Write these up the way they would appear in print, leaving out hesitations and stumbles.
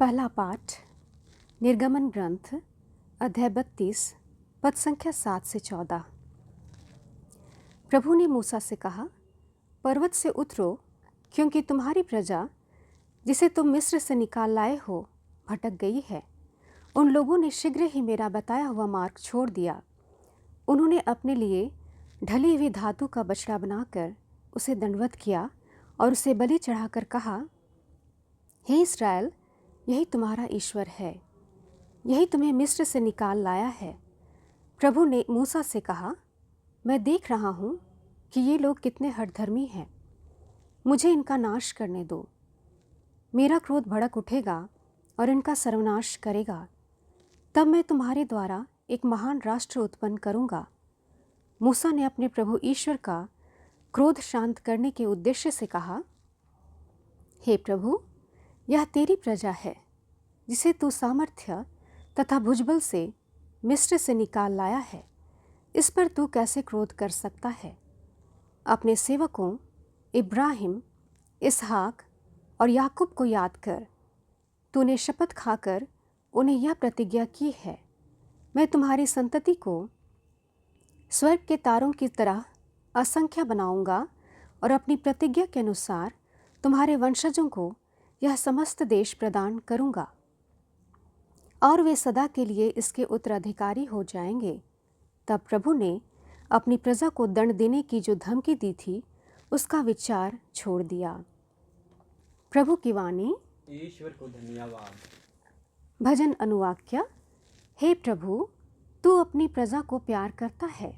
पहला पाठ निर्गमन ग्रंथ अध्याय 32 पद संख्या 7 से 14। प्रभु ने मूसा से कहा, पर्वत से उतरो, क्योंकि तुम्हारी प्रजा जिसे तुम मिस्र से निकाल लाए हो भटक गई है। उन लोगों ने शीघ्र ही मेरा बताया हुआ मार्ग छोड़ दिया। उन्होंने अपने लिए ढली हुई धातु का बछड़ा बनाकर उसे दंडवत किया और उसे बलि चढ़ाकर कहा, हे इस्राएल, यही तुम्हारा ईश्वर है, यही तुम्हें मिस्र से निकाल लाया है। प्रभु ने मूसा से कहा, मैं देख रहा हूँ कि ये लोग कितने हठधर्मी हैं। मुझे इनका नाश करने दो। मेरा क्रोध भड़क उठेगा और इनका सर्वनाश करेगा। तब मैं तुम्हारे द्वारा एक महान राष्ट्र उत्पन्न करूँगा। मूसा ने अपने प्रभु ईश्वर का क्रोध शांत करने के उद्देश्य से कहा, हे प्रभु, यह तेरी प्रजा है जिसे तू सामर्थ्य तथा भुजबल से मिस्र से निकाल लाया है। इस पर तू कैसे क्रोध कर सकता है? अपने सेवकों इब्राहिम, इसहाक और याकूब को याद कर। तूने शपथ खाकर उन्हें यह प्रतिज्ञा की है, मैं तुम्हारी संतति को स्वर्ग के तारों की तरह असंख्य बनाऊंगा और अपनी प्रतिज्ञा के अनुसार तुम्हारे वंशजों को यह समस्त देश प्रदान करूंगा और वे सदा के लिए इसके उत्तराधिकारी हो जाएंगे। तब प्रभु ने अपनी प्रजा को दंड देने की जो धमकी दी थी उसका विचार छोड़ दिया। प्रभु की वाणी। ईश्वर को धन्यवाद। भजन अनुवाक्य। हे प्रभु, तू अपनी प्रजा को प्यार करता है,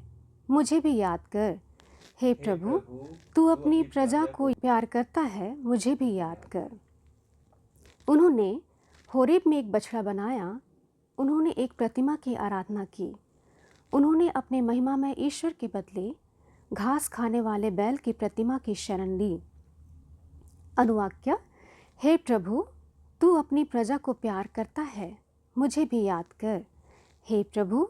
मुझे भी याद कर। हे प्रभु, तू अपनी प्रजा को प्यार करता है, मुझे भी याद कर। उन्होंने होरेब में एक बछड़ा बनाया, उन्होंने एक प्रतिमा की आराधना की। उन्होंने अपने महिमामय ईश्वर के बदले घास खाने वाले बैल की प्रतिमा की शरण ली। अनुवाक्य। हे प्रभु, तू अपनी प्रजा को प्यार करता है, मुझे भी याद कर। हे प्रभु,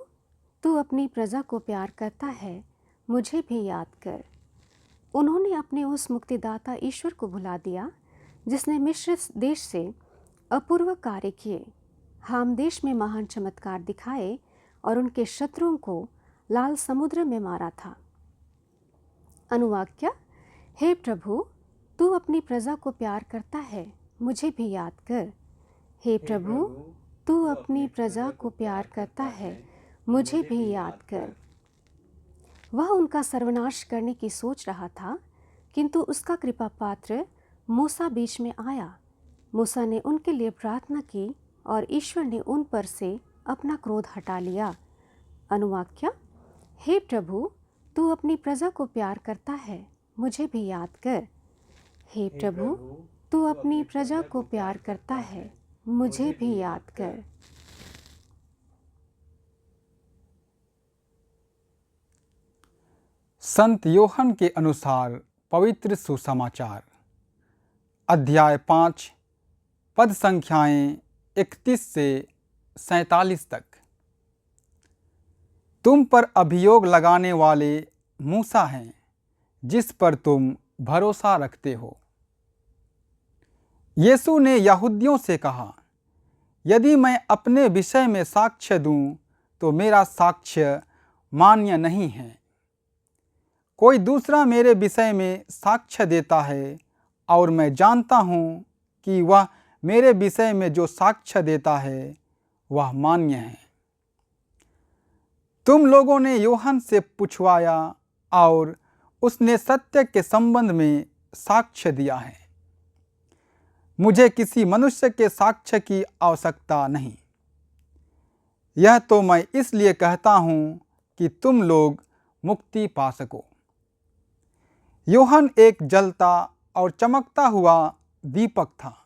तू अपनी प्रजा को प्यार करता है, मुझे भी याद कर। उन्होंने अपने उस मुक्तिदाता ईश्वर को भुला दिया जिसने मिस्र देश से अपूर्व कार्य किए, हाम देश में महान चमत्कार दिखाए और उनके शत्रुओं को लाल समुद्र में मारा था। अनुवाक्य। हे प्रभु, तू अपनी प्रजा को प्यार करता है, मुझे भी याद कर। हे प्रभु, तू अपनी प्रजा को प्यार करता है, मुझे भी याद कर। वह उनका सर्वनाश करने की सोच रहा था, किंतु उसका कृपा पात्र मूसा बीच में आया। मूसा ने उनके लिए प्रार्थना की और ईश्वर ने उन पर से अपना क्रोध हटा लिया। अनुवाक्य। हे प्रभु, तू अपनी प्रजा को प्यार करता है, मुझे भी याद कर। हे प्रभु, तू अपनी प्रजा को प्यार करता है, मुझे भी याद कर। संत योहन के अनुसार पवित्र सुसमाचार अध्याय 5 पद संख्याएं 31 से 47 तक। तुम पर अभियोग लगाने वाले मूसा हैं, जिस पर तुम भरोसा रखते हो। यीशु ने यहूदियों से कहा, यदि मैं अपने विषय में साक्ष्य दूं तो मेरा साक्ष्य मान्य नहीं है। कोई दूसरा मेरे विषय में साक्ष्य देता है और मैं जानता हूँ कि वह मेरे विषय में जो साक्ष्य देता है वह मान्य है। तुम लोगों ने यूहन्ना से पूछवाया और उसने सत्य के संबंध में साक्ष्य दिया है। मुझे किसी मनुष्य के साक्ष्य की आवश्यकता नहीं। यह तो मैं इसलिए कहता हूँ कि तुम लोग मुक्ति पा सको। यूहन्ना एक जलता और चमकता हुआ दीपक था।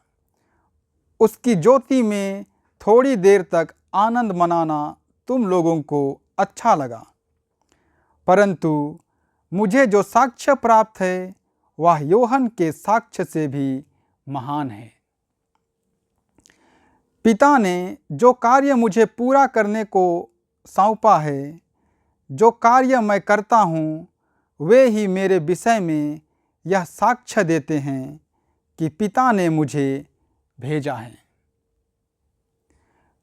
उसकी ज्योति में थोड़ी देर तक आनंद मनाना तुम लोगों को अच्छा लगा, परंतु मुझे जो साक्ष्य प्राप्त है वह यूहन्ना के साक्ष्य से भी महान है। पिता ने जो कार्य मुझे पूरा करने को सौंपा है, जो कार्य मैं करता हूँ, वे ही मेरे विषय में यह साक्ष्य देते हैं कि पिता ने मुझे भेजा है।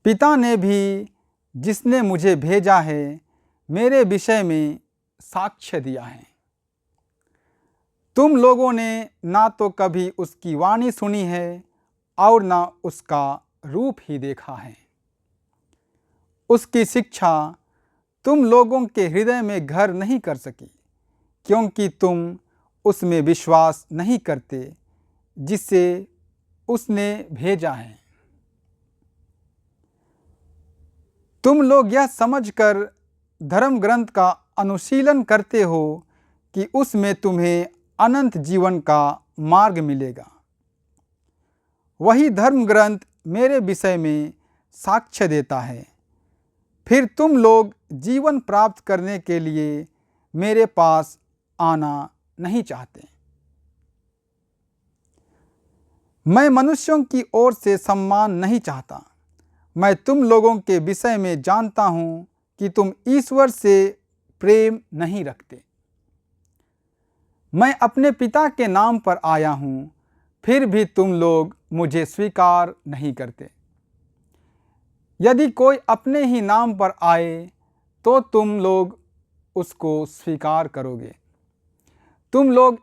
पिता ने भी, जिसने मुझे भेजा है, मेरे विषय में साक्ष्य दिया है। तुम लोगों ने ना तो कभी उसकी वाणी सुनी है और ना उसका रूप ही देखा है। उसकी शिक्षा तुम लोगों के हृदय में घर नहीं कर सकी, क्योंकि तुम उसमें विश्वास नहीं करते जिसे उसने भेजा है। तुम लोग यह समझकर धर्म ग्रंथ का अनुशीलन करते हो कि उसमें तुम्हें अनंत जीवन का मार्ग मिलेगा। वही धर्म ग्रंथ मेरे विषय में साक्ष्य देता है। फिर तुम लोग जीवन प्राप्त करने के लिए मेरे पास आना नहीं चाहते। मैं मनुष्यों की ओर से सम्मान नहीं चाहता। मैं तुम लोगों के विषय में जानता हूँ कि तुम ईश्वर से प्रेम नहीं रखते। मैं अपने पिता के नाम पर आया हूँ, फिर भी तुम लोग मुझे स्वीकार नहीं करते। यदि कोई अपने ही नाम पर आए तो तुम लोग उसको स्वीकार करोगे। तुम लोग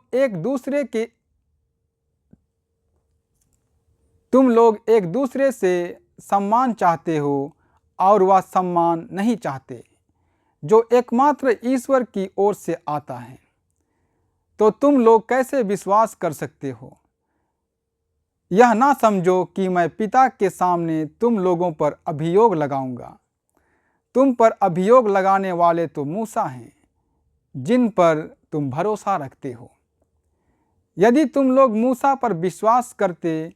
एक दूसरे से सम्मान चाहते हो और वह सम्मान नहीं चाहते जो एकमात्र ईश्वर की ओर से आता है। तो तुम लोग कैसे विश्वास कर सकते हो? यह ना समझो कि मैं पिता के सामने तुम लोगों पर अभियोग लगाऊंगा। तुम पर अभियोग लगाने वाले तो मूसा हैं, जिन पर तुम भरोसा रखते हो। यदि तुम लोग मूसा पर विश्वास करते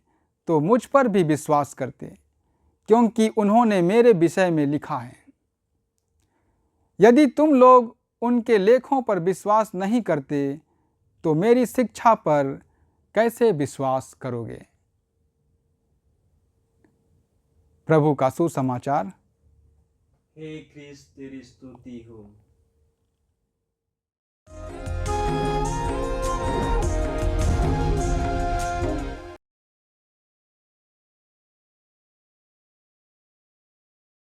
तो मुझ पर भी विश्वास करते, क्योंकि उन्होंने मेरे विषय में लिखा है। यदि तुम लोग उनके लेखों पर विश्वास नहीं करते तो मेरी शिक्षा पर कैसे विश्वास करोगे? प्रभु का सुसमाचार। हे ख्रिस्त, तेरी स्तुति हो।